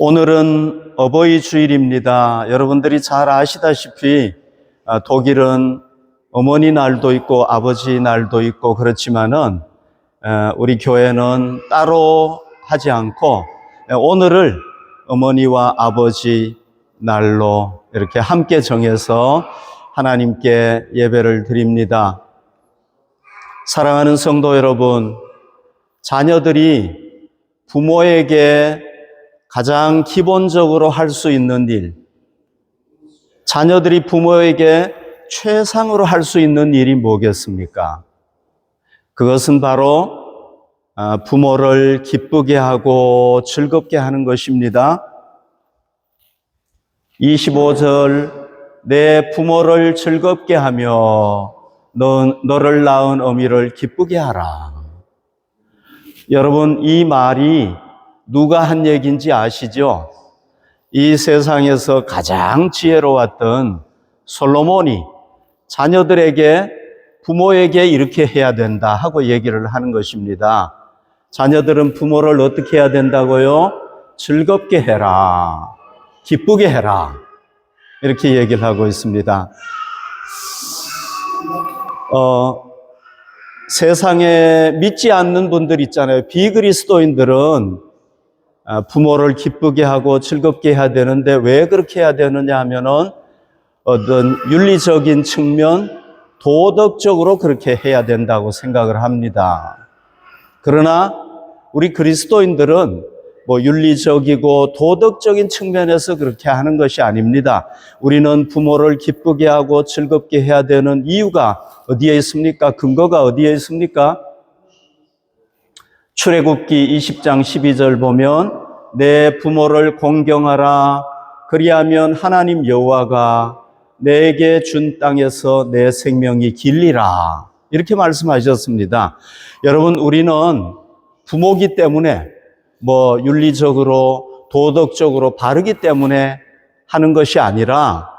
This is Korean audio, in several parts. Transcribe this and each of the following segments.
오늘은 어버이 주일입니다. 여러분들이 잘 아시다시피 독일은 어머니 날도 있고 아버지 날도 있고 그렇지만은 우리 교회는 따로 하지 않고 오늘을 어머니와 아버지 날로 이렇게 함께 정해서 하나님께 예배를 드립니다. 사랑하는 성도 여러분, 자녀들이 부모에게 가장 기본적으로 할 수 있는 일, 자녀들이 부모에게 최상으로 할 수 있는 일이 뭐겠습니까? 그것은 바로 부모를 기쁘게 하고 즐겁게 하는 것입니다. 25절, 내 부모를 즐겁게 하며 너를 낳은 어미를 기쁘게 하라. 여러분, 이 말이 누가 한 얘기인지 아시죠? 이 세상에서 가장 지혜로웠던 솔로몬이 자녀들에게 부모에게 이렇게 해야 된다 하고 얘기를 하는 것입니다. 자녀들은 부모를 어떻게 해야 된다고요? 즐겁게 해라, 기쁘게 해라, 이렇게 얘기를 하고 있습니다. 세상에 믿지 않는 분들 있잖아요. 비그리스도인들은 부모를 기쁘게 하고 즐겁게 해야 되는데 왜 그렇게 해야 되느냐 하면은 어떤 윤리적인 측면, 도덕적으로 그렇게 해야 된다고 생각을 합니다. 그러나 우리 그리스도인들은 윤리적이고 도덕적인 측면에서 그렇게 하는 것이 아닙니다. 우리는 부모를 기쁘게 하고 즐겁게 해야 되는 이유가 어디에 있습니까? 근거가 어디에 있습니까? 출애굽기 20장 12절 보면 내 부모를 공경하라. 그리하면 하나님 여호와가 내게 준 땅에서 내 생명이 길리라. 이렇게 말씀하셨습니다. 여러분, 우리는 부모기 때문에 윤리적으로 도덕적으로 바르기 때문에 하는 것이 아니라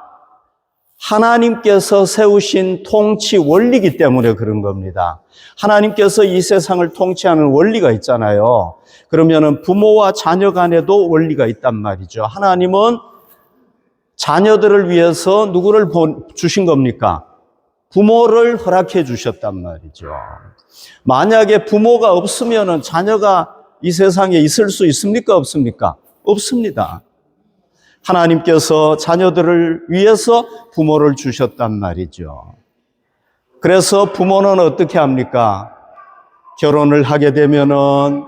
하나님께서 세우신 통치 원리이기 때문에 그런 겁니다. 하나님께서 이 세상을 통치하는 원리가 있잖아요. 그러면은 부모와 자녀 간에도 원리가 있단 말이죠. 하나님은 자녀들을 위해서 누구를 주신 겁니까? 부모를 허락해 주셨단 말이죠. 만약에 부모가 없으면은 자녀가 이 세상에 있을 수 있습니까? 없습니까? 없습니다. 하나님께서 자녀들을 위해서 부모를 주셨단 말이죠. 그래서 부모는 어떻게 합니까? 결혼을 하게 되면은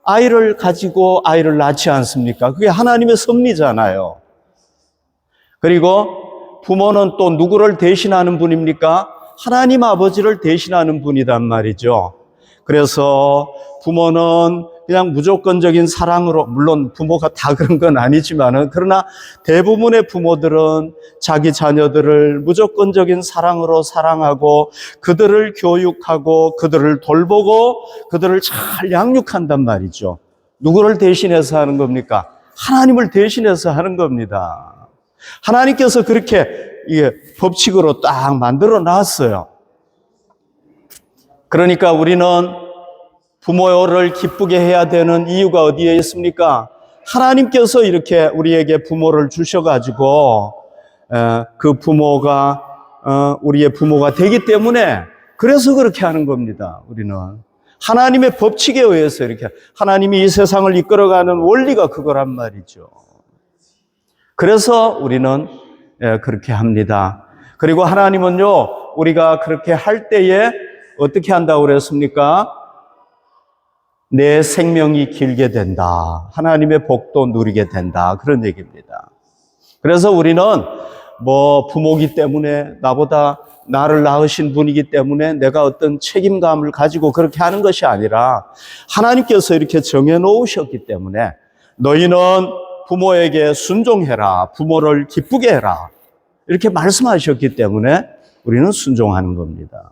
아이를 가지고 아이를 낳지 않습니까? 그게 하나님의 섭리잖아요. 그리고 부모는 또 누구를 대신하는 분입니까? 하나님 아버지를 대신하는 분이란 말이죠. 그래서 부모는 그냥 무조건적인 사랑으로, 물론 부모가 다 그런 건 아니지만은, 그러나 대부분의 부모들은 자기 자녀들을 무조건적인 사랑으로 사랑하고 그들을 교육하고 그들을 돌보고 그들을 잘 양육한단 말이죠. 누구를 대신해서 하는 겁니까? 하나님을 대신해서 하는 겁니다. 하나님께서 그렇게 법칙으로 딱 만들어 놨어요. 그러니까 우리는 부모를 기쁘게 해야 되는 이유가 어디에 있습니까? 하나님께서 이렇게 우리에게 부모를 주셔가지고 그 부모가 우리의 부모가 되기 때문에 그래서 그렇게 하는 겁니다. 우리는 하나님의 법칙에 의해서 이렇게 하나님이 이 세상을 이끌어가는 원리가 그거란 말이죠. 그래서 우리는 그렇게 합니다. 그리고 하나님은요, 우리가 그렇게 할 때에 어떻게 한다고 그랬습니까? 내 생명이 길게 된다. 하나님의 복도 누리게 된다. 그런 얘기입니다. 그래서 우리는 부모기 때문에 나보다 나를 낳으신 분이기 때문에 내가 어떤 책임감을 가지고 그렇게 하는 것이 아니라 하나님께서 이렇게 정해 놓으셨기 때문에 너희는 부모에게 순종해라. 부모를 기쁘게 해라. 이렇게 말씀하셨기 때문에 우리는 순종하는 겁니다.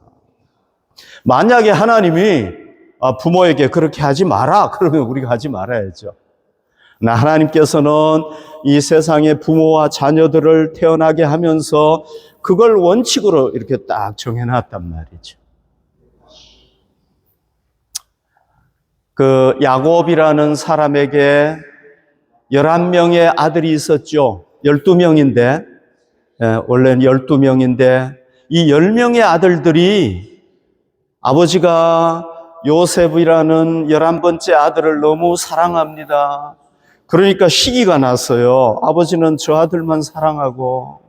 만약에 하나님이 부모에게 그렇게 하지 마라, 그러면 우리가 하지 말아야죠. 하나님께서는 이 세상에 부모와 자녀들을 태어나게 하면서 그걸 원칙으로 이렇게 딱 정해놨단 말이죠. 그 야곱이라는 사람에게 11명의 아들이 있었죠. 12명인데, 원래는 12명인데, 이 10명의 아들들이 아버지가 요셉이라는 11번째 아들을 너무 사랑합니다. 그러니까 시기가 났어요. 아버지는 저 아들만 사랑하고.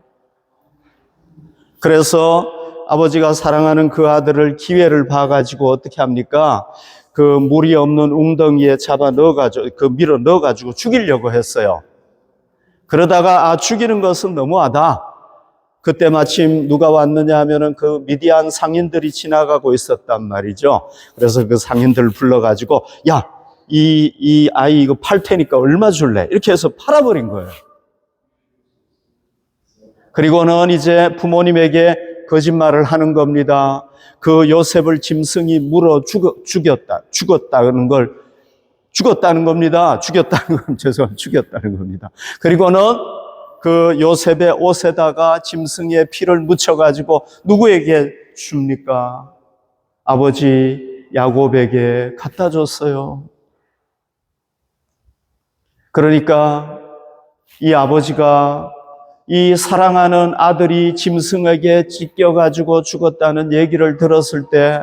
그래서 아버지가 사랑하는 그 아들을 기회를 봐가지고 어떻게 합니까? 그 물이 없는 웅덩이에 잡아 넣어가지고, 밀어 넣어가지고 죽이려고 했어요. 그러다가, 죽이는 것은 너무하다. 그때 마침 누가 왔느냐 하면은 그 미디안 상인들이 지나가고 있었단 말이죠. 그래서 그 상인들을 불러가지고, 야, 이 아이 이거 팔 테니까 얼마 줄래? 이렇게 해서 팔아버린 거예요. 그리고는 이제 부모님에게 거짓말을 하는 겁니다. 그 요셉을 짐승이 물어 죽었다는 겁니다. 죽였다는 겁니다. 그리고는 그 요셉의 옷에다가 짐승의 피를 묻혀가지고 누구에게 줍니까? 아버지 야곱에게 갖다 줬어요. 그러니까 이 아버지가 이 사랑하는 아들이 짐승에게 찢겨가지고 죽었다는 얘기를 들었을 때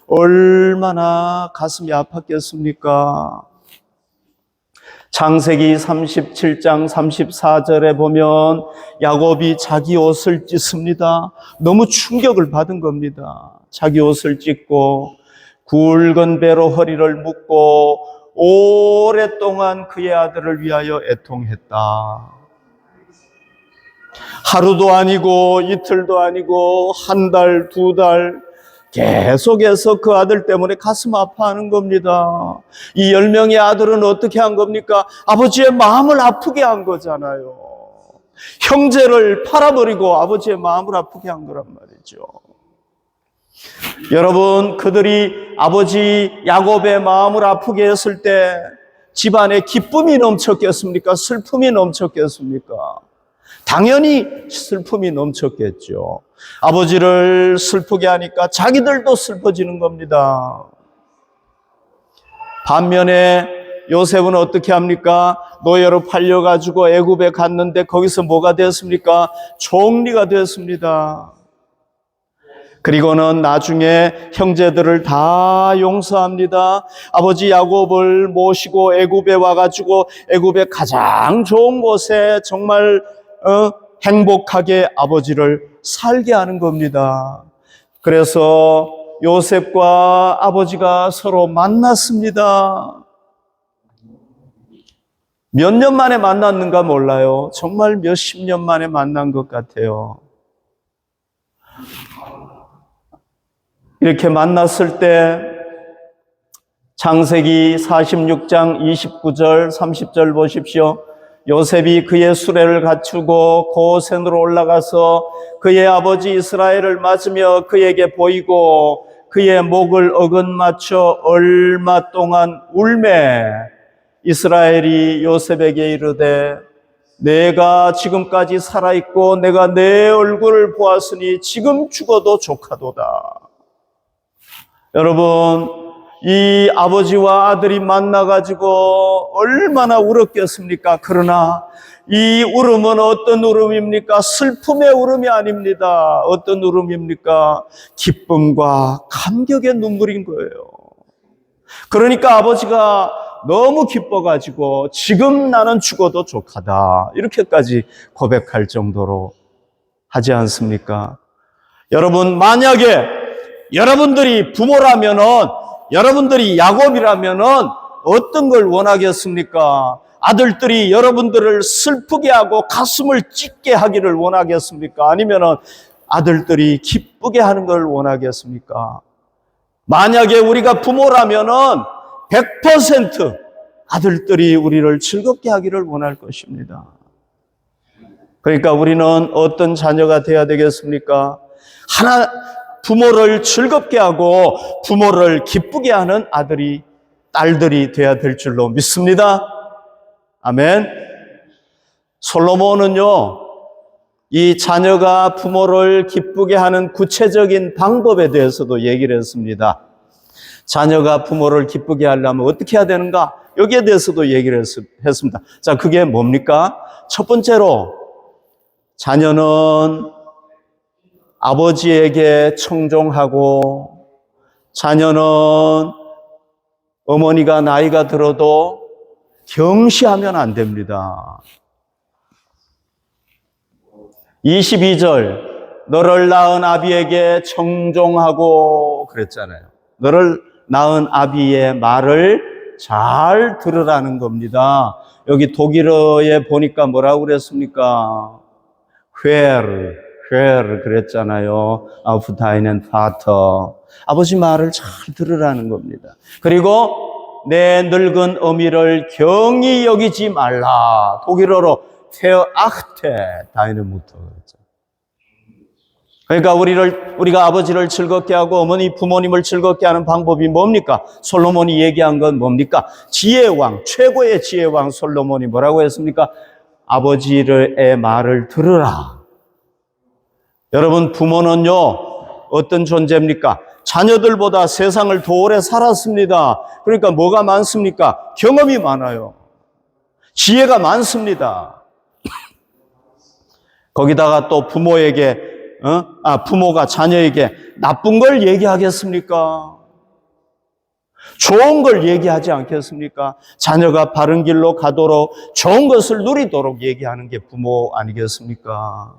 얼마나 가슴이 아팠겠습니까? 창세기 37장 34절에 보면 야곱이 자기 옷을 찢습니다. 너무 충격을 받은 겁니다. 자기 옷을 찢고 굵은 배로 허리를 묶고 오랫동안 그의 아들을 위하여 애통했다. 하루도 아니고 이틀도 아니고 한 달, 두 달 계속해서 그 아들 때문에 가슴 아파하는 겁니다. 이 10명의 아들은 어떻게 한 겁니까? 아버지의 마음을 아프게 한 거잖아요. 형제를 팔아버리고 아버지의 마음을 아프게 한 거란 말이죠. 여러분, 그들이 아버지 야곱의 마음을 아프게 했을 때 집안에 기쁨이 넘쳤겠습니까? 슬픔이 넘쳤겠습니까? 당연히 슬픔이 넘쳤겠죠. 아버지를 슬프게 하니까 자기들도 슬퍼지는 겁니다. 반면에 요셉은 어떻게 합니까? 노예로 팔려가지고 애굽에 갔는데 거기서 뭐가 됐습니까? 총리가 됐습니다. 그리고는 나중에 형제들을 다 용서합니다. 아버지 야곱을 모시고 애굽에 와가지고 애굽의 가장 좋은 곳에 정말 행복하게 아버지를 살게 하는 겁니다. 그래서 요셉과 아버지가 서로 만났습니다. 몇 년 만에 만났는가 몰라요. 정말 몇십 년 만에 만난 것 같아요. 이렇게 만났을 때 창세기 46장 29절 30절 보십시오. 요셉이 그의 수레를 갖추고 고센으로 올라가서 그의 아버지 이스라엘을 맞으며 그에게 보이고 그의 목을 어긋맞춰 얼마 동안 울매 이스라엘이 요셉에게 이르되 내가 지금까지 살아있고 내가 내 얼굴을 보았으니 지금 죽어도 조카도다. 여러분, 이 아버지와 아들이 만나가지고 얼마나 울었겠습니까? 그러나 이 울음은 어떤 울음입니까? 슬픔의 울음이 아닙니다. 어떤 울음입니까? 기쁨과 감격의 눈물인 거예요. 그러니까 아버지가 너무 기뻐가지고 지금 나는 죽어도 조카다. 이렇게까지 고백할 정도로 하지 않습니까? 여러분, 만약에 여러분들이 부모라면은 여러분들이 야곱이라면은 어떤 걸 원하겠습니까? 아들들이 여러분들을 슬프게 하고 가슴을 찢게 하기를 원하겠습니까? 아니면은 아들들이 기쁘게 하는 걸 원하겠습니까? 만약에 우리가 부모라면은 100% 아들들이 우리를 즐겁게 하기를 원할 것입니다. 그러니까 우리는 어떤 자녀가 되어야 되겠습니까? 부모를 즐겁게 하고 부모를 기쁘게 하는 아들이, 딸들이 되어야 될 줄로 믿습니다. 아멘. 솔로몬은요, 이 자녀가 부모를 기쁘게 하는 구체적인 방법에 대해서도 얘기를 했습니다. 자녀가 부모를 기쁘게 하려면 어떻게 해야 되는가? 여기에 대해서도 얘기를 했습니다. 자, 그게 뭡니까? 첫 번째로 자녀는 아버지에게 청종하고, 자녀는 어머니가 나이가 들어도 경시하면 안 됩니다. 22절, 너를 낳은 아비에게 청종하고 그랬잖아요. 너를 낳은 아비의 말을 잘 들으라는 겁니다. 여기 독일어에 보니까 뭐라고 그랬습니까? Hör 그랬잖아요. Auf deinen Vater. 아버지 말을 잘 들으라는 겁니다. 그리고 내 늙은 어미를 경히 여기지 말라. 독일어로 verachte deine Mutter. 그러니까 우리가 아버지를 즐겁게 하고 어머니 부모님을 즐겁게 하는 방법이 뭡니까? 솔로몬이 얘기한 건 뭡니까? 지혜왕, 최고의 지혜왕 솔로몬이 뭐라고 했습니까? 아버지의 말을 들으라. 여러분, 부모는요, 어떤 존재입니까? 자녀들보다 세상을 더 오래 살았습니다. 그러니까 뭐가 많습니까? 경험이 많아요. 지혜가 많습니다. 거기다가 또 부모가 자녀에게 나쁜 걸 얘기하겠습니까? 좋은 걸 얘기하지 않겠습니까? 자녀가 바른 길로 가도록, 좋은 것을 누리도록 얘기하는 게 부모 아니겠습니까?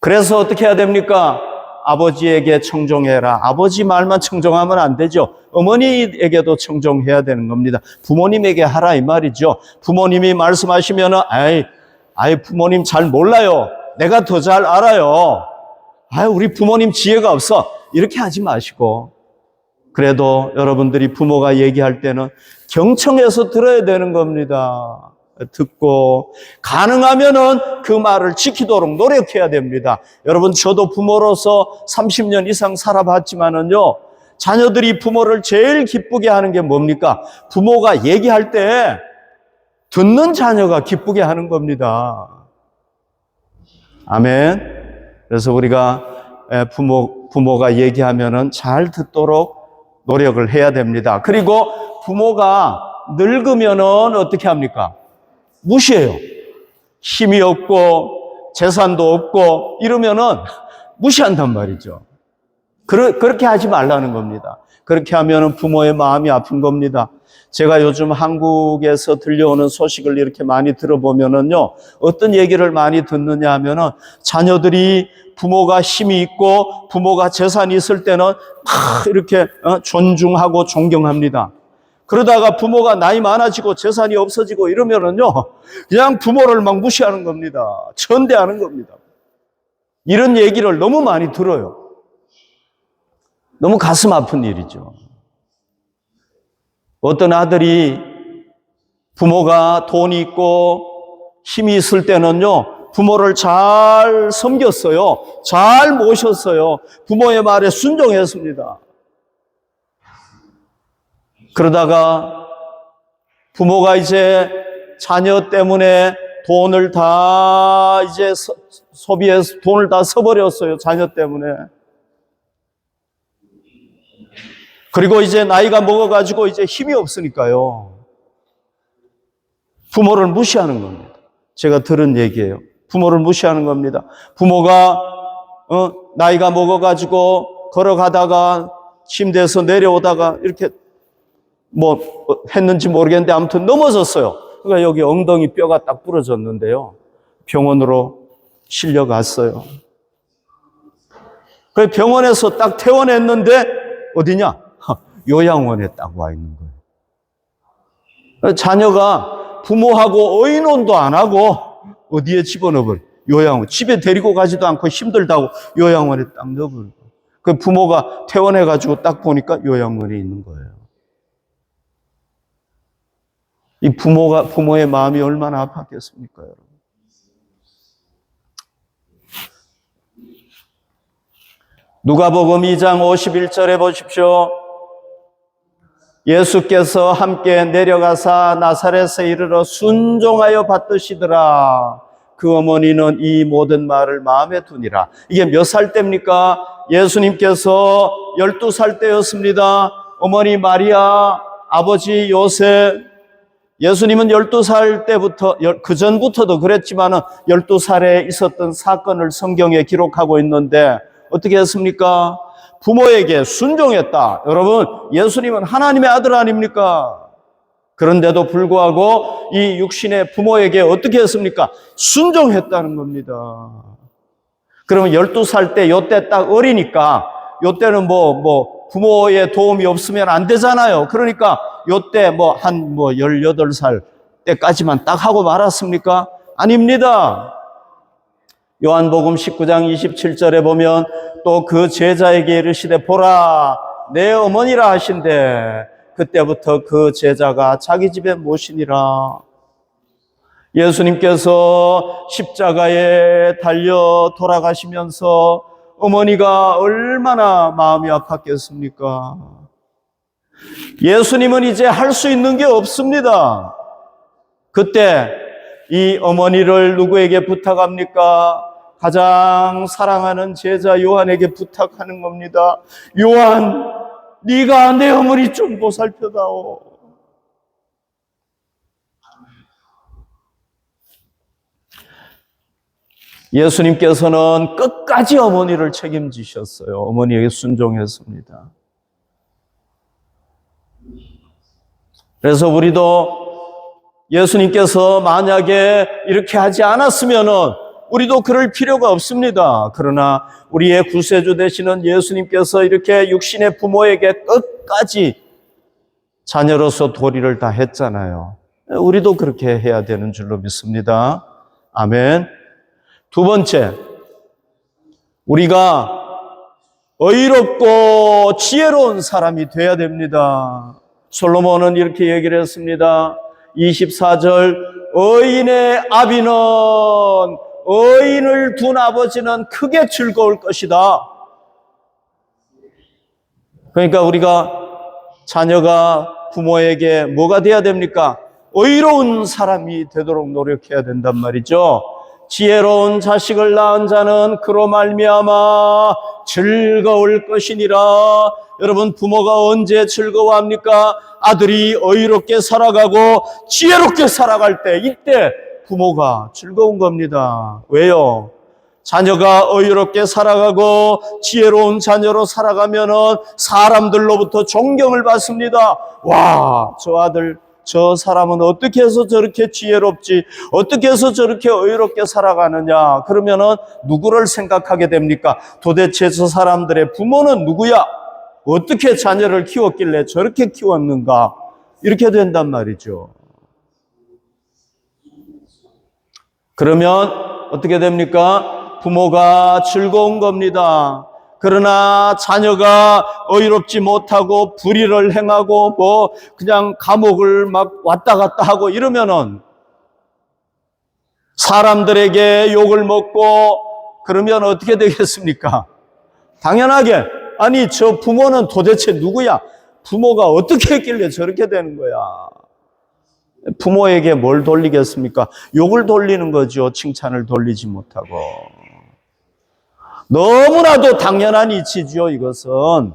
그래서 어떻게 해야 됩니까? 아버지에게 청종해라. 아버지 말만 청종하면 안 되죠. 어머니에게도 청종해야 되는 겁니다. 부모님에게 하라 이 말이죠. 부모님이 말씀하시면은 부모님 잘 몰라요. 내가 더 잘 알아요. 우리 부모님 지혜가 없어. 이렇게 하지 마시고, 그래도 여러분들이 부모가 얘기할 때는 경청해서 들어야 되는 겁니다. 듣고 가능하면은 그 말을 지키도록 노력해야 됩니다. 여러분, 저도 부모로서 30년 이상 살아봤지만은요, 자녀들이 부모를 제일 기쁘게 하는 게 뭡니까? 부모가 얘기할 때 듣는 자녀가 기쁘게 하는 겁니다. 아멘. 그래서 우리가 부모가 얘기하면은 잘 듣도록 노력을 해야 됩니다. 그리고 부모가 늙으면은 어떻게 합니까? 무시해요. 힘이 없고 재산도 없고 이러면은 무시한단 말이죠. 그렇게 하지 말라는 겁니다. 그렇게 하면은 부모의 마음이 아픈 겁니다. 제가 요즘 한국에서 들려오는 소식을 이렇게 많이 들어보면은요, 어떤 얘기를 많이 듣느냐 하면은 자녀들이 부모가 힘이 있고 부모가 재산이 있을 때는 막 이렇게 존중하고 존경합니다. 그러다가 부모가 나이 많아지고 재산이 없어지고 이러면은요, 그냥 부모를 막 무시하는 겁니다. 천대하는 겁니다. 이런 얘기를 너무 많이 들어요. 너무 가슴 아픈 일이죠. 어떤 아들이 부모가 돈이 있고 힘이 있을 때는요, 부모를 잘 섬겼어요. 잘 모셨어요. 부모의 말에 순종했습니다. 그러다가 부모가 이제 자녀 때문에 돈을 다 이제 소비해서 돈을 다 써버렸어요. 자녀 때문에. 그리고 이제 나이가 먹어가지고 이제 힘이 없으니까요, 부모를 무시하는 겁니다. 제가 들은 얘기예요. 부모를 무시하는 겁니다. 부모가 나이가 먹어가지고 걸어가다가 침대에서 내려오다가 이렇게 뭐 했는지 모르겠는데 아무튼 넘어졌어요. 그러니까 여기 엉덩이 뼈가 딱 부러졌는데요, 병원으로 실려갔어요. 그 병원에서 딱 퇴원했는데 어디냐? 요양원에 딱 와 있는 거예요. 자녀가 부모하고 의논도 안 하고 어디에 집어넣어버려? 요양원. 집에 데리고 가지도 않고 힘들다고 요양원에 딱 넣어버려. 그 부모가 퇴원해가지고 딱 보니까 요양원에 있는 거예요. 이 부모의 마음이 얼마나 아팠겠습니까, 여러분? 누가복음 2장 51절에 보십시오. 예수께서 함께 내려가사 나사렛에 이르러 순종하여 받드시더라. 그 어머니는 이 모든 말을 마음에 두니라. 이게 몇 살 때입니까? 예수님께서 12살 때였습니다. 어머니 마리아 아버지 요셉, 예수님은 12살 때부터, 그 전부터도 그랬지만 12살에 있었던 사건을 성경에 기록하고 있는데 어떻게 했습니까? 부모에게 순종했다. 여러분, 예수님은 하나님의 아들 아닙니까? 그런데도 불구하고 이 육신의 부모에게 어떻게 했습니까? 순종했다는 겁니다. 그러면 12살 때, 요때 딱 어리니까, 요때는 부모의 도움이 없으면 안 되잖아요. 그러니까 요때 18살 때까지만 딱 하고 말았습니까? 아닙니다. 요한복음 19장 27절에 보면 또 그 제자에게 이르시되 보라 내 어머니라 하신대 그때부터 그 제자가 자기 집에 모시니라. 예수님께서 십자가에 달려 돌아가시면서 어머니가 얼마나 마음이 아팠겠습니까? 예수님은 이제 할 수 있는 게 없습니다. 그때 이 어머니를 누구에게 부탁합니까? 가장 사랑하는 제자 요한에게 부탁하는 겁니다. 요한, 네가 내 어머니 좀 보살펴다오. 예수님께서는 끝까지 어머니를 책임지셨어요. 어머니에게 순종했습니다. 그래서 우리도 예수님께서 만약에 이렇게 하지 않았으면은 우리도 그럴 필요가 없습니다. 그러나 우리의 구세주 되시는 예수님께서 이렇게 육신의 부모에게 끝까지 자녀로서 도리를 다 했잖아요. 우리도 그렇게 해야 되는 줄로 믿습니다. 아멘. 두 번째, 우리가 의롭고 지혜로운 사람이 되어야 됩니다. 솔로몬은 이렇게 얘기를 했습니다. 24절, 의인의 아비는 의인을 둔 아버지는 크게 즐거울 것이다. 그러니까 우리가 자녀가 부모에게 뭐가 돼야 됩니까? 의로운 사람이 되도록 노력해야 된단 말이죠. 지혜로운 자식을 낳은 자는 그로 말미암아 즐거울 것이니라. 여러분, 부모가 언제 즐거워합니까? 아들이 의롭게 살아가고 지혜롭게 살아갈 때, 이때 부모가 즐거운 겁니다. 왜요? 자녀가 의롭게 살아가고 지혜로운 자녀로 살아가면은 사람들로부터 존경을 받습니다. 와, 저 아들, 저 사람은 어떻게 해서 저렇게 지혜롭지? 어떻게 해서 저렇게 의롭게 살아가느냐? 그러면은 누구를 생각하게 됩니까? 도대체 저 사람들의 부모는 누구야? 어떻게 자녀를 키웠길래 저렇게 키웠는가? 이렇게 된단 말이죠. 그러면 어떻게 됩니까? 부모가 즐거운 겁니다. 그러나 자녀가 의롭지 못하고 불의를 행하고 그냥 감옥을 막 왔다 갔다 하고 이러면은 사람들에게 욕을 먹고 그러면 어떻게 되겠습니까? 당연하게 아니 저 부모는 도대체 누구야? 부모가 어떻게 했길래 저렇게 되는 거야? 부모에게 뭘 돌리겠습니까? 욕을 돌리는 거죠. 칭찬을 돌리지 못하고. 너무나도 당연한 이치죠. 이것은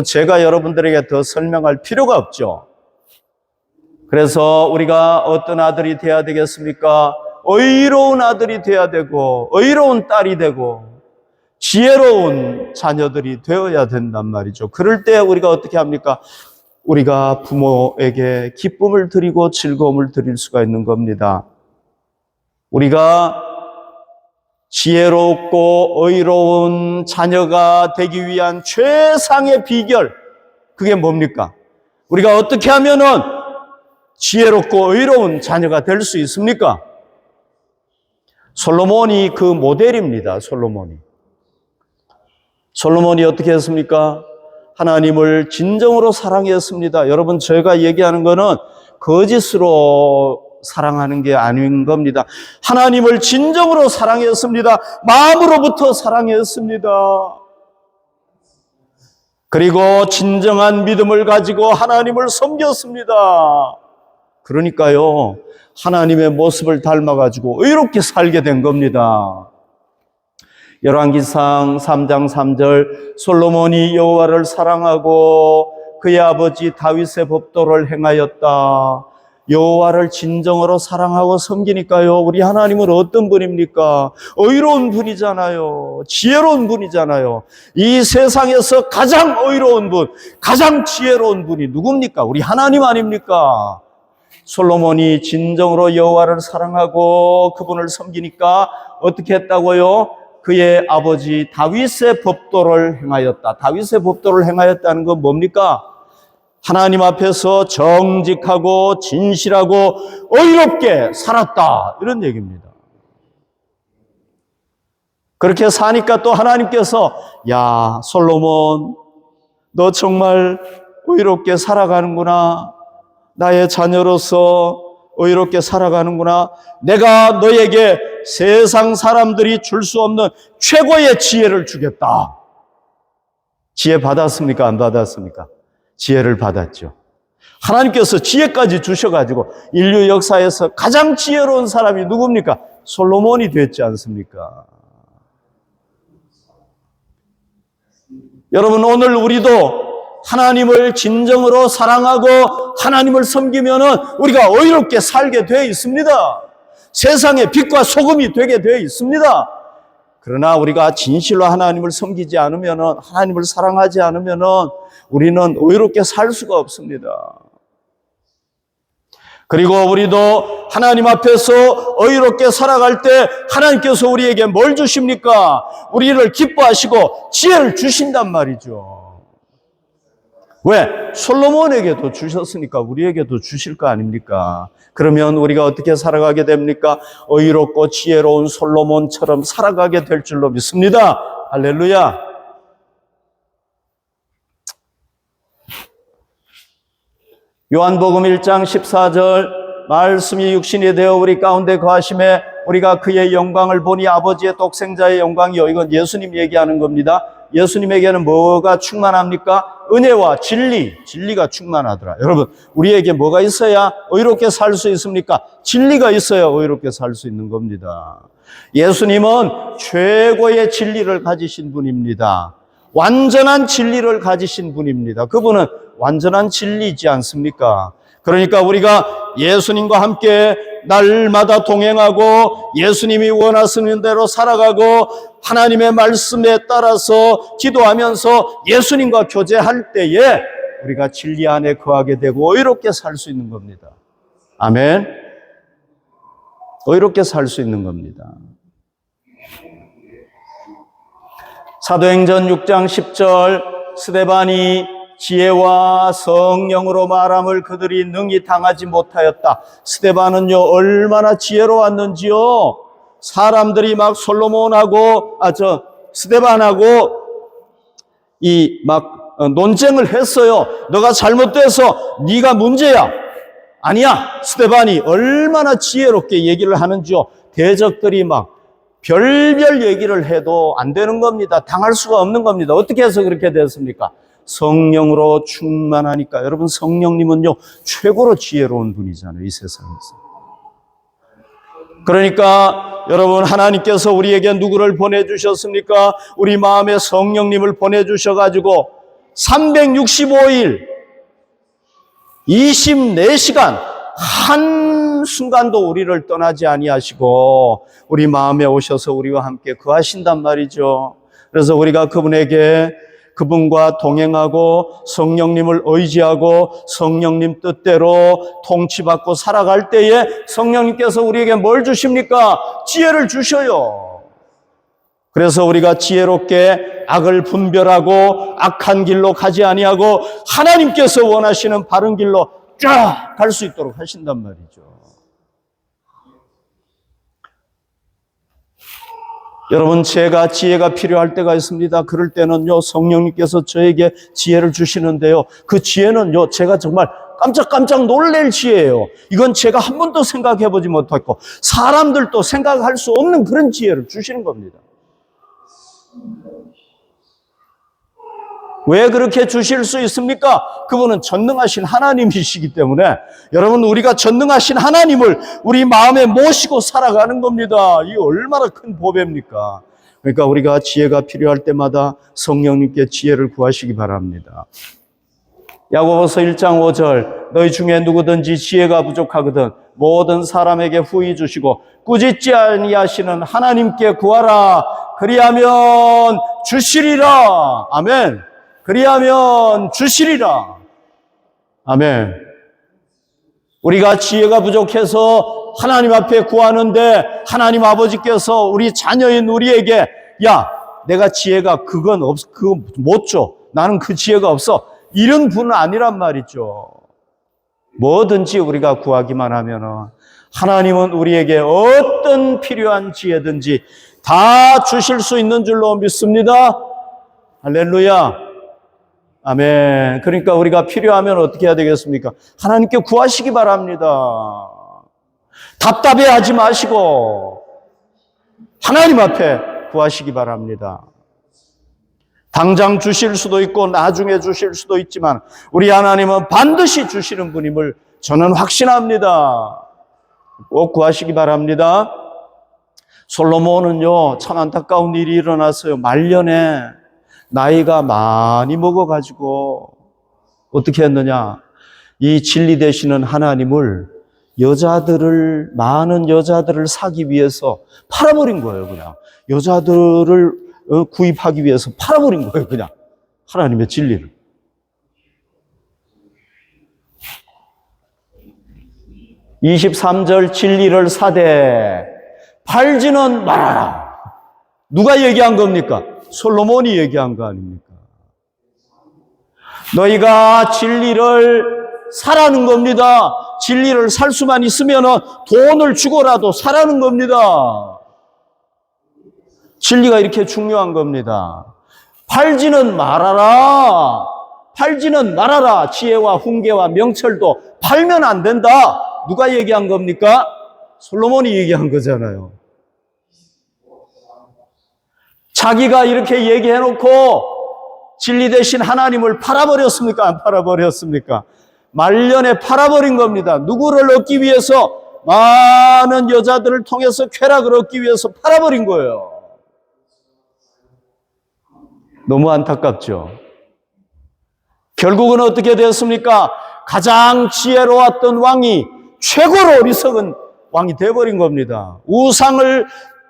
제가 여러분들에게 더 설명할 필요가 없죠. 그래서 우리가 어떤 아들이 돼야 되겠습니까? 의로운 아들이 돼야 되고 의로운 딸이 되고 지혜로운 자녀들이 되어야 된단 말이죠. 그럴 때 우리가 어떻게 합니까? 우리가 부모에게 기쁨을 드리고 즐거움을 드릴 수가 있는 겁니다. 우리가 지혜롭고 의로운 자녀가 되기 위한 최상의 비결, 그게 뭡니까? 우리가 어떻게 하면은 지혜롭고 의로운 자녀가 될 수 있습니까? 솔로몬이 그 모델입니다. 솔로몬이 어떻게 했습니까? 하나님을 진정으로 사랑했습니다. 여러분, 저희가 얘기하는 거는 거짓으로 사랑하는 게 아닌 겁니다. 하나님을 진정으로 사랑했습니다. 마음으로부터 사랑했습니다. 그리고 진정한 믿음을 가지고 하나님을 섬겼습니다. 그러니까요, 하나님의 모습을 닮아가지고 의롭게 살게 된 겁니다. 열왕기상 3장 3절 솔로몬이 여호와를 사랑하고 그의 아버지 다윗의 법도를 행하였다. 여호와를 진정으로 사랑하고 섬기니까요, 우리 하나님은 어떤 분입니까? 의로운 분이잖아요. 지혜로운 분이잖아요. 이 세상에서 가장 의로운 분, 가장 지혜로운 분이 누굽니까? 우리 하나님 아닙니까? 솔로몬이 진정으로 여호와를 사랑하고 그분을 섬기니까 어떻게 했다고요? 그의 아버지 다윗의 법도를 행하였다. 다윗의 법도를 행하였다는 건 뭡니까? 하나님 앞에서 정직하고 진실하고 의롭게 살았다, 이런 얘기입니다. 그렇게 사니까 또 하나님께서 야, 솔로몬, 너 정말 의롭게 살아가는구나. 나의 자녀로서 의롭게 살아가는구나. 내가 너에게 세상 사람들이 줄 수 없는 최고의 지혜를 주겠다. 지혜 받았습니까? 안 받았습니까? 지혜를 받았죠. 하나님께서 지혜까지 주셔가지고 인류 역사에서 가장 지혜로운 사람이 누굽니까? 솔로몬이 됐지 않습니까? 여러분, 오늘 우리도 하나님을 진정으로 사랑하고 하나님을 섬기면은 우리가 의롭게 살게 되어 있습니다. 세상의 빛과 소금이 되게 되어 있습니다. 그러나 우리가 진실로 하나님을 섬기지 않으면은, 하나님을 사랑하지 않으면은 우리는 의롭게 살 수가 없습니다. 그리고 우리도 하나님 앞에서 의롭게 살아갈 때 하나님께서 우리에게 뭘 주십니까? 우리를 기뻐하시고 지혜를 주신단 말이죠. 왜? 솔로몬에게도 주셨으니까 우리에게도 주실 거 아닙니까? 그러면 우리가 어떻게 살아가게 됩니까? 의롭고 지혜로운 솔로몬처럼 살아가게 될 줄로 믿습니다. 할렐루야. 요한복음 1장 14절, 말씀이 육신이 되어 우리 가운데 거하심에 우리가 그의 영광을 보니 아버지의 독생자의 영광이요. 이건 예수님 얘기하는 겁니다. 예수님에게는 뭐가 충만합니까? 은혜와 진리가 충만하더라. 여러분, 우리에게 뭐가 있어야 의롭게 살 수 있습니까? 진리가 있어야 의롭게 살 수 있는 겁니다. 예수님은 최고의 진리를 가지신 분입니다. 완전한 진리를 가지신 분입니다. 그분은 완전한 진리이지 않습니까? 그러니까 우리가 예수님과 함께 날마다 동행하고 예수님이 원하시는 대로 살아가고 하나님의 말씀에 따라서 기도하면서 예수님과 교제할 때에 우리가 진리 안에 거하게 되고 의롭게 살 수 있는 겁니다. 아멘. 의롭게 살 수 있는 겁니다. 사도행전 6장 10절, 스데반이 지혜와 성령으로 말함을 그들이 능히 당하지 못하였다. 스데반은요, 얼마나 지혜로웠는지요. 사람들이 막 솔로몬하고, 스데반하고 논쟁을 했어요. 너가 잘못돼서 네가 문제야. 아니야. 스데반이 얼마나 지혜롭게 얘기를 하는지요. 대적들이 막 별별 얘기를 해도 안 되는 겁니다. 당할 수가 없는 겁니다. 어떻게 해서 그렇게 됐습니까? 성령으로 충만하니까. 여러분, 성령님은요, 최고로 지혜로운 분이잖아요, 이 세상에서. 그러니까 여러분, 하나님께서 우리에게 누구를 보내주셨습니까? 우리 마음에 성령님을 보내주셔가지고 365일 24시간 한순간도 우리를 떠나지 아니하시고 우리 마음에 오셔서 우리와 함께 거하신단 말이죠. 그래서 우리가 그분과 동행하고 성령님을 의지하고 성령님 뜻대로 통치받고 살아갈 때에 성령님께서 우리에게 뭘 주십니까? 지혜를 주셔요. 그래서 우리가 지혜롭게 악을 분별하고 악한 길로 가지 아니하고 하나님께서 원하시는 바른 길로 쫙 갈 수 있도록 하신단 말이죠. 여러분, 제가 지혜가 필요할 때가 있습니다. 그럴 때는요, 성령님께서 저에게 지혜를 주시는데요, 그 지혜는요, 제가 정말 깜짝깜짝 놀랄 지혜예요. 이건 제가 한 번도 생각해 보지 못했고 사람들도 생각할 수 없는 그런 지혜를 주시는 겁니다. 왜 그렇게 주실 수 있습니까? 그분은 전능하신 하나님이시기 때문에 여러분, 우리가 전능하신 하나님을 우리 마음에 모시고 살아가는 겁니다. 이 얼마나 큰 보배입니까? 그러니까 우리가 지혜가 필요할 때마다 성령님께 지혜를 구하시기 바랍니다. 야고보서 1장 5절 너희 중에 누구든지 지혜가 부족하거든 모든 사람에게 후히 주시고 꾸짖지 아니하시는 하나님께 구하라. 그리하면 주시리라. 아멘. 그리하면 주시리라. 아멘. 우리가 지혜가 부족해서 하나님 앞에 구하는데 하나님 아버지께서 우리 자녀인 우리에게 야, 내가 지혜가 그거 못 줘. 나는 그 지혜가 없어. 이런 분은 아니란 말이죠. 뭐든지 우리가 구하기만 하면은 하나님은 우리에게 어떤 필요한 지혜든지 다 주실 수 있는 줄로 믿습니다. 할렐루야. 아멘. 그러니까 우리가 필요하면 어떻게 해야 되겠습니까? 하나님께 구하시기 바랍니다. 답답해하지 마시고 하나님 앞에 구하시기 바랍니다. 당장 주실 수도 있고 나중에 주실 수도 있지만 우리 하나님은 반드시 주시는 분임을 저는 확신합니다. 꼭 구하시기 바랍니다. 솔로몬은요, 참 안타까운 일이 일어났어요. 말년에 나이가 많이 먹어가지고 어떻게 했느냐? 이 진리 되시는 하나님을 많은 여자들을 사기 위해서 팔아버린 거예요, 그냥. 여자들을 구입하기 위해서 팔아버린 거예요, 그냥. 하나님의 진리를. (23절) 진리를 사되 팔지는 말아라. 누가 얘기한 겁니까? 솔로몬이 얘기한 거 아닙니까? 너희가 진리를 사라는 겁니다. 진리를 살 수만 있으면 돈을 주고라도 사라는 겁니다. 진리가 이렇게 중요한 겁니다. 팔지는 말아라. 팔지는 말아라. 지혜와 훈계와 명철도 팔면 안 된다. 누가 얘기한 겁니까? 솔로몬이 얘기한 거잖아요. 자기가 이렇게 얘기해놓고 진리 대신 하나님을 팔아버렸습니까? 안 팔아버렸습니까? 말년에 팔아버린 겁니다. 누구를 얻기 위해서? 많은 여자들을 통해서 쾌락을 얻기 위해서 팔아버린 거예요. 너무 안타깝죠. 결국은 어떻게 되었습니까? 가장 지혜로웠던 왕이 최고로 어리석은 왕이 되어버린 겁니다. 우상을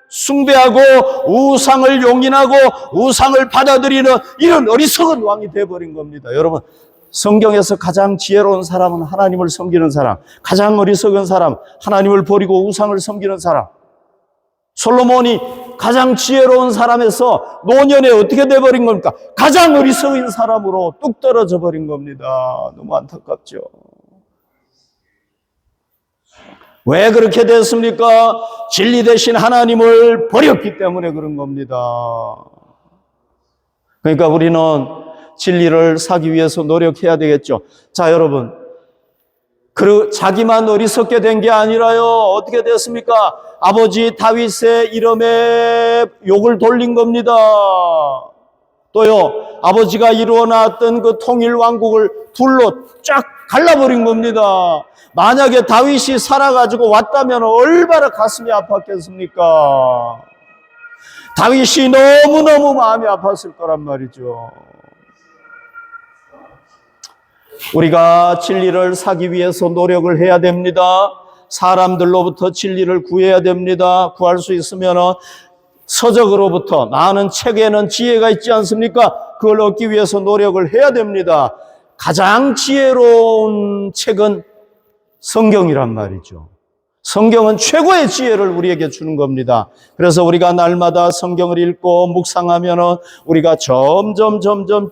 숭배하고 우상을 용인하고 우상을 받아들이는 이런 어리석은 왕이 되어버린 겁니다. 여러분, 성경에서 가장 지혜로운 사람은 하나님을 섬기는 사람, 가장 어리석은 사람, 하나님을 버리고 우상을 섬기는 사람. 솔로몬이 가장 지혜로운 사람에서 노년에 어떻게 돼버린 겁니까? 가장 어리석은 사람으로 뚝 떨어져 버린 겁니다. 너무 안타깝죠. 왜 그렇게 됐습니까? 진리 대신 하나님을 버렸기 때문에 그런 겁니다. 그러니까 우리는 진리를 사기 위해서 노력해야 되겠죠. 자, 여러분, 자기만 어리석게 된 게 아니라요, 어떻게 됐습니까? 아버지 다윗의 이름에 욕을 돌린 겁니다. 또요, 아버지가 이루어놨던 그 통일 왕국을 둘로 쫙 갈라버린 겁니다. 만약에 다윗이 살아가지고 왔다면 얼마나 가슴이 아팠겠습니까? 다윗이 너무너무 마음이 아팠을 거란 말이죠. 우리가 진리를 사기 위해서 노력을 해야 됩니다. 사람들로부터 진리를 구해야 됩니다. 구할 수 있으면 서적으로부터 많은 책에는 지혜가 있지 않습니까? 그걸 얻기 위해서 노력을 해야 됩니다. 가장 지혜로운 책은 성경이란 말이죠. 성경은 최고의 지혜를 우리에게 주는 겁니다. 그래서 우리가 날마다 성경을 읽고 묵상하면 우리가 점점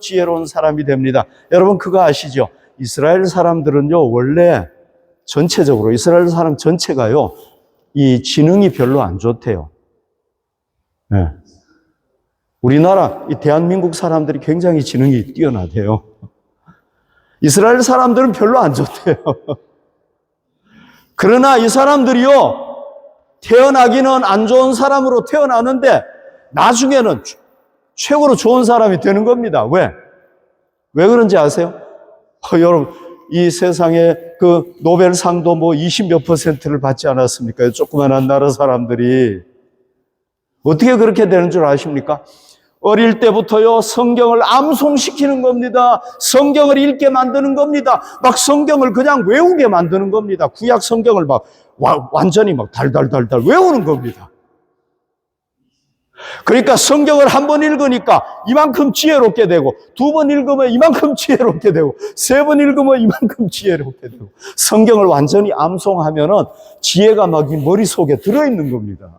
지혜로운 사람이 됩니다. 여러분 그거 아시죠? 이스라엘 사람들은요, 원래 전체적으로 이스라엘 사람 전체가요, 이 지능이 별로 안 좋대요. 네. 우리나라, 이 대한민국 사람들이 굉장히 지능이 뛰어나대요. 이스라엘 사람들은 별로 안 좋대요. 그러나 이 사람들이요, 태어나기는 안 좋은 사람으로 태어나는데 나중에는 최고로 좋은 사람이 되는 겁니다. 왜 그런지 아세요? 여러분, 이 세상에 그 노벨상도 뭐 20몇 %를 받지 않았습니까? 조그만한 나라 사람들이. 어떻게 그렇게 되는 줄 아십니까? 어릴 때부터요, 성경을 암송시키는 겁니다. 성경을 읽게 만드는 겁니다. 막 성경을 그냥 외우게 만드는 겁니다. 구약 성경을 막 완전히 막 달달달달 외우는 겁니다. 그러니까 성경을 한 번 읽으니까 이만큼 지혜롭게 되고, 두 번 읽으면 이만큼 지혜롭게 되고, 세 번 읽으면 이만큼 지혜롭게 되고, 성경을 완전히 암송하면은 지혜가 막 머릿속에 들어있는 겁니다.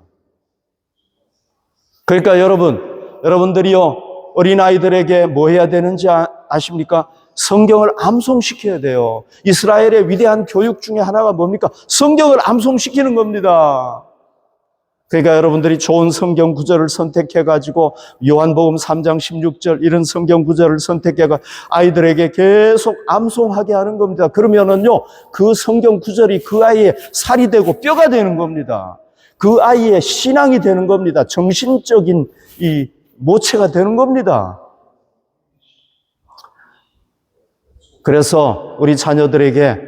그러니까 여러분들이요, 어린아이들에게 뭐 해야 되는지 아십니까? 성경을 암송시켜야 돼요. 이스라엘의 위대한 교육 중에 하나가 뭡니까? 성경을 암송시키는 겁니다. 그러니까 여러분들이 좋은 성경 구절을 선택해가지고 요한복음 3장 16절 이런 성경 구절을 선택해가 아이들에게 계속 암송하게 하는 겁니다. 그러면은요, 그 성경 구절이 그 아이의 살이 되고 뼈가 되는 겁니다. 그 아이의 신앙이 되는 겁니다. 정신적인 이 모체가 되는 겁니다. 그래서 우리 자녀들에게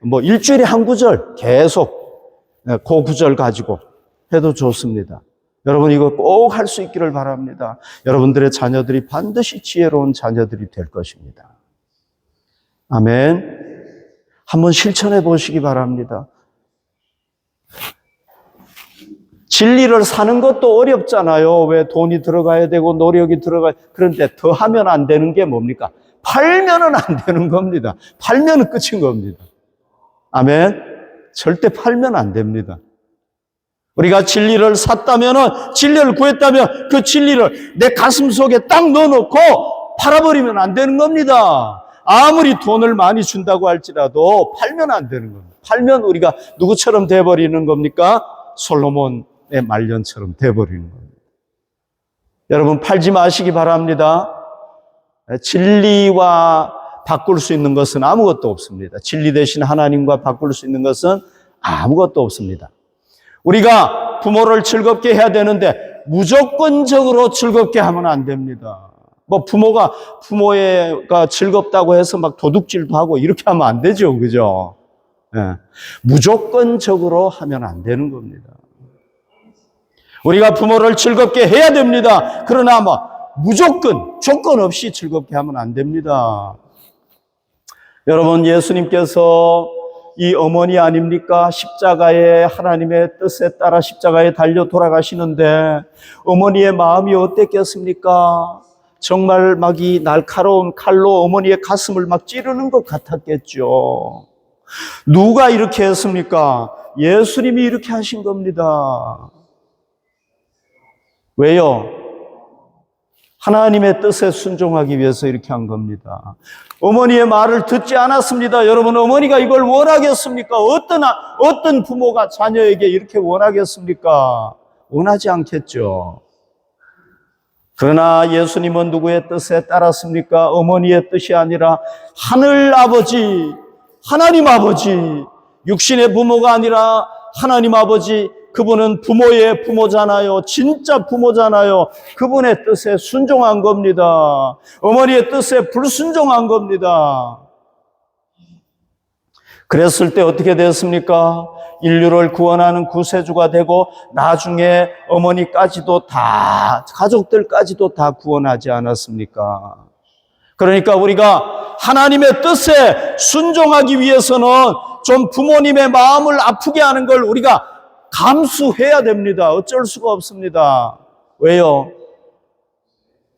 뭐 일주일에 한 구절 계속 그 구절 가지고 해도 좋습니다. 여러분 이거 꼭 할 수 있기를 바랍니다. 여러분들의 자녀들이 반드시 지혜로운 자녀들이 될 것입니다. 아멘. 한번 실천해 보시기 바랍니다. 진리를 사는 것도 어렵잖아요. 왜 돈이 들어가야 되고 노력이 들어가야. 그런데 더 하면 안 되는 게 뭡니까? 팔면은 안 되는 겁니다. 팔면은 끝인 겁니다. 아멘. 절대 팔면 안 됩니다. 우리가 진리를 샀다면은, 진리를 구했다면 그 진리를 내 가슴 속에 딱 넣어놓고 팔아버리면 안 되는 겁니다. 아무리 돈을 많이 준다고 할지라도 팔면 안 되는 겁니다. 팔면 우리가 누구처럼 돼버리는 겁니까? 솔로몬의 말년처럼 돼버리는 겁니다. 여러분 팔지 마시기 바랍니다. 진리와 바꿀 수 있는 것은 아무것도 없습니다. 진리 대신 하나님과 바꿀 수 있는 것은 아무것도 없습니다. 우리가 부모를 즐겁게 해야 되는데 무조건적으로 즐겁게 하면 안 됩니다. 뭐 부모가 즐겁다고 해서 막 도둑질도 하고 이렇게 하면 안 되죠. 그죠? 예. 무조건적으로 하면 안 되는 겁니다. 우리가 부모를 즐겁게 해야 됩니다. 그러나 무조건, 조건 없이 즐겁게 하면 안 됩니다. 여러분, 예수님께서 이 어머니 아닙니까? 십자가에 하나님의 뜻에 따라 십자가에 달려 돌아가시는데 어머니의 마음이 어땠겠습니까? 정말 막 이 날카로운 칼로 어머니의 가슴을 막 찌르는 것 같았겠죠. 누가 이렇게 했습니까? 예수님이 이렇게 하신 겁니다. 왜요? 하나님의 뜻에 순종하기 위해서 이렇게 한 겁니다. 어머니의 말을 듣지 않았습니다. 여러분, 어머니가 이걸 원하겠습니까? 어떤 부모가 자녀에게 이렇게 원하겠습니까? 원하지 않겠죠. 그러나 예수님은 누구의 뜻에 따랐습니까? 어머니의 뜻이 아니라 하늘 아버지, 하나님 아버지, 육신의 부모가 아니라 하나님 아버지, 그분은 부모의 부모잖아요. 진짜 부모잖아요. 그분의 뜻에 순종한 겁니다. 어머니의 뜻에 불순종한 겁니다. 그랬을 때 어떻게 됐습니까? 인류를 구원하는 구세주가 되고 나중에 어머니까지도 다, 가족들까지도 다 구원하지 않았습니까? 그러니까 우리가 하나님의 뜻에 순종하기 위해서는 좀 부모님의 마음을 아프게 하는 걸 우리가 감수해야 됩니다. 어쩔 수가 없습니다. 왜요?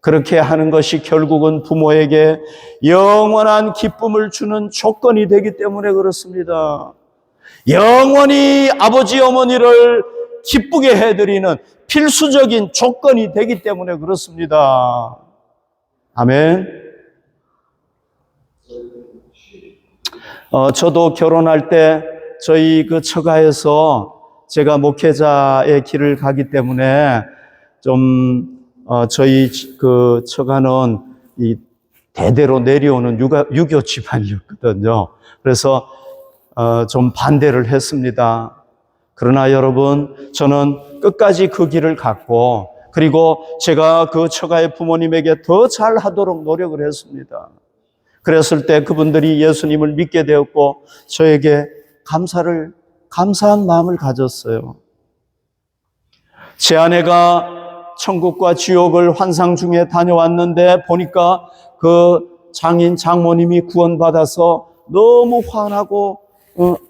그렇게 하는 것이 결국은 부모에게 영원한 기쁨을 주는 조건이 되기 때문에 그렇습니다. 영원히 아버지 어머니를 기쁘게 해드리는 필수적인 조건이 되기 때문에 그렇습니다. 아멘. 저도 결혼할 때 저희 그 처가에서 제가 목회자의 길을 가기 때문에 저희 그 처가는 이 대대로 내려오는 유교 집안이었거든요. 그래서 좀 반대를 했습니다. 그러나 여러분, 저는 끝까지 그 길을 갔고, 그리고 제가 그 처가의 부모님에게 더 잘하도록 노력을 했습니다. 그랬을 때 그분들이 예수님을 믿게 되었고, 저에게 감사한 마음을 가졌어요. 제 아내가 천국과 지옥을 환상 중에 다녀왔는데 보니까 그 장모님이 구원받아서 너무 환하고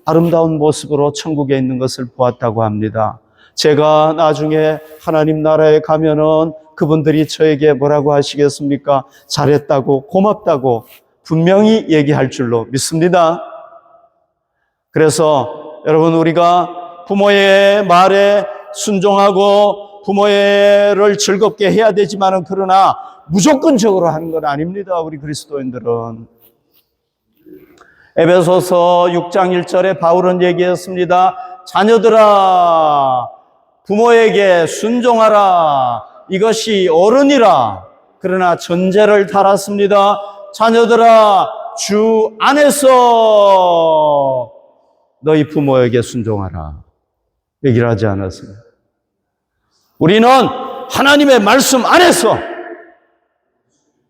아름다운 모습으로 천국에 있는 것을 보았다고 합니다. 제가 나중에 하나님 나라에 가면은 그분들이 저에게 뭐라고 하시겠습니까? 잘했다고, 고맙다고 분명히 얘기할 줄로 믿습니다. 그래서 여러분, 우리가 부모의 말에 순종하고 부모를 즐겁게 해야 되지만은, 그러나 무조건적으로 하는 건 아닙니다. 우리 그리스도인들은. 에베소서 6장 1절에 바울은 얘기했습니다. 자녀들아, 부모에게 순종하라. 이것이 옳으니라. 그러나 전제를 달았습니다. 자녀들아, 주 안에서 너희 부모에게 순종하라. 얘기를 하지 않았습니다. 우리는 하나님의 말씀 안에서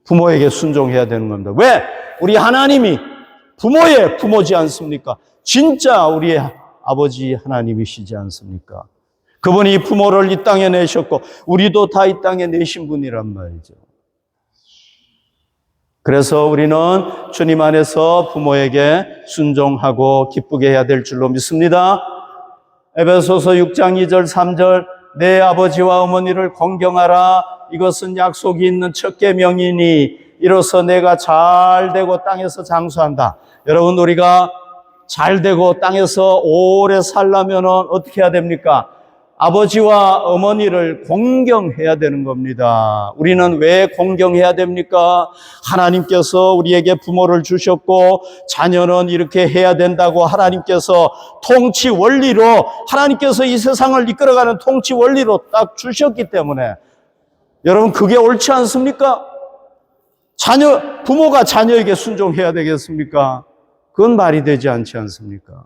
부모에게 순종해야 되는 겁니다. 왜? 우리 하나님이 부모의 부모지 않습니까? 진짜 우리의 아버지 하나님이시지 않습니까? 그분이 부모를 이 땅에 내셨고 우리도 다 이 땅에 내신 분이란 말이죠. 그래서 우리는 주님 안에서 부모에게 순종하고 기쁘게 해야 될 줄로 믿습니다. 에베소서 6장 2절 3절 내 아버지와 어머니를 공경하라. 이것은 약속이 있는 첫 계명이니 이로써 내가 잘되고 땅에서 장수한다. 여러분, 우리가 잘되고 땅에서 오래 살려면 어떻게 해야 됩니까? 아버지와 어머니를 공경해야 되는 겁니다. 우리는 왜 공경해야 됩니까? 하나님께서 우리에게 부모를 주셨고 자녀는 이렇게 해야 된다고 하나님께서 통치 원리로, 하나님께서 이 세상을 이끌어가는 통치 원리로 딱 주셨기 때문에, 여러분, 그게 옳지 않습니까? 부모가 자녀에게 순종해야 되겠습니까? 그건 말이 되지 않지 않습니까?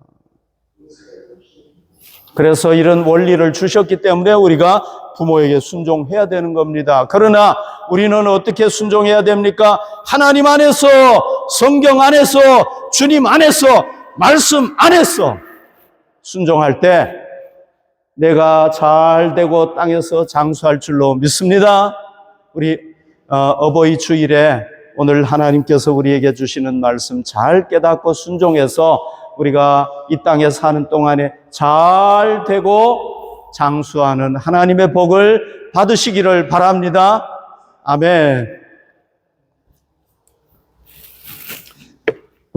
그래서 이런 원리를 주셨기 때문에 우리가 부모에게 순종해야 되는 겁니다. 그러나 우리는 어떻게 순종해야 됩니까? 하나님 안에서, 성경 안에서, 주님 안에서, 말씀 안에서 순종할 때 내가 잘 되고 땅에서 장수할 줄로 믿습니다. 우리 어버이 주일에 오늘 하나님께서 우리에게 주시는 말씀 잘 깨닫고 순종해서 우리가 이 땅에 사는 동안에 잘 되고 장수하는 하나님의 복을 받으시기를 바랍니다. 아멘.